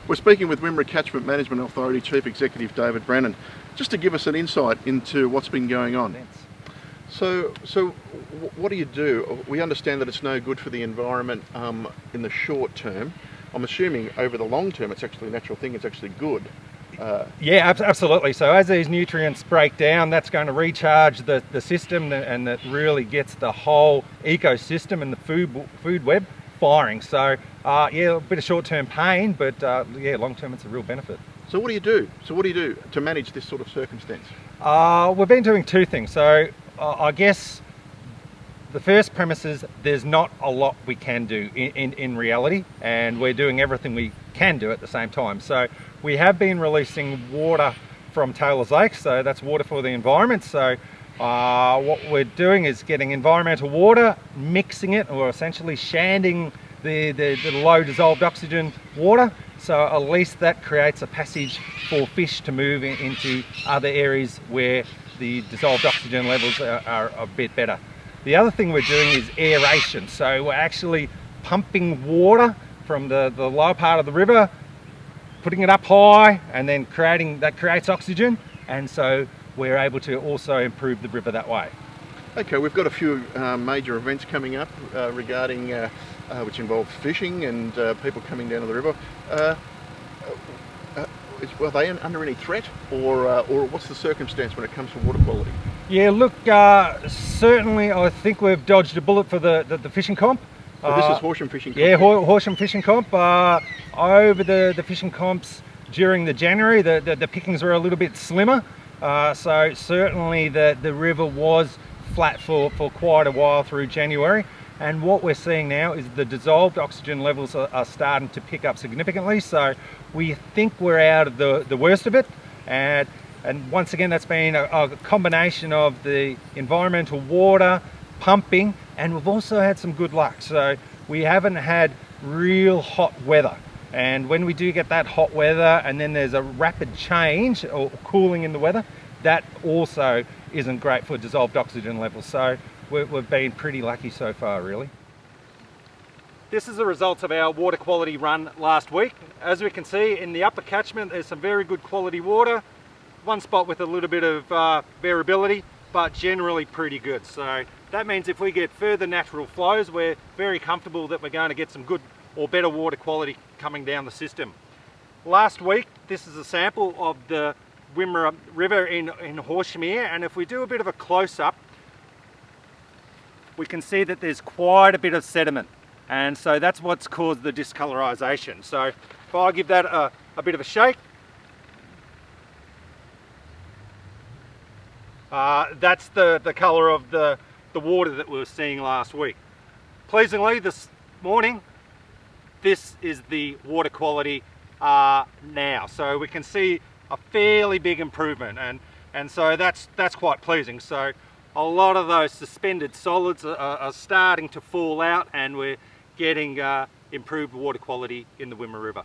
We're speaking with Wimmera Catchment Management Authority Chief Executive David Brennan, just to give us an insight into what's been going on. So what do you do? We understand that it's no good for the environment in the short term. I'm assuming over the long term it's actually a natural thing, it's actually good. Yeah, absolutely. So as these nutrients break down, that's going to recharge the system, and that really gets the whole ecosystem and the food web firing. So yeah, a bit of short-term pain, but yeah, long-term it's a real benefit. So what do you do? To manage this sort of circumstance? We've been doing two things. So I guess the first premise is there's not a lot we can do in reality, and we're doing everything we can do at the same time. So we have been releasing water from Taylor's Lake, so that's water for the environment. So what we're doing is getting environmental water, mixing it, or essentially shanding the low dissolved oxygen water. So at least that creates a passage for fish to move into other areas where the dissolved oxygen levels are a bit better. The other thing we're doing is aeration. So we're actually pumping water from the lower part of the river, putting it up high, and then creates oxygen, and so we're able to also improve the river that way. Okay, we've got a few major events coming up regarding which involve fishing and people coming down to the river. Are they under any threat, or what's the circumstance when it comes to water quality? Yeah, look, certainly I think we've dodged a bullet for the fishing comp. So this is Horsham Fishing Comp? Yeah, Horsham Fishing Comp. Over the fishing comps during the January, the pickings were a little bit slimmer. So certainly the river was flat for quite a while through January. And what we're seeing now is the dissolved oxygen levels are starting to pick up significantly. So we think we're out of the worst of it. And once again, that's been a combination of the environmental water, pumping, and we've also had some good luck. So we haven't had real hot weather. And when we do get that hot weather and then there's a rapid change or cooling in the weather, that also isn't great for dissolved oxygen levels. So we've been pretty lucky so far, really. This is the results of our water quality run last week. As we can see in the upper catchment, there's some very good quality water. One spot with a little bit of variability, but generally pretty good. So that means if we get further natural flows, we're very comfortable that we're going to get some good or better water quality coming down the system. Last week, this is a sample of the Wimmera River in Horsham here, and if we do a bit of a close-up, we can see that there's quite a bit of sediment, and so that's what's caused the discolorization. So if I give that a bit of a shake, that's the colour of the water that we were seeing last week. Pleasingly, this morning, this is the water quality now. So we can see a fairly big improvement, and so that's quite pleasing. So a lot of those suspended solids are starting to fall out, and we're getting improved water quality in the Wimmera River.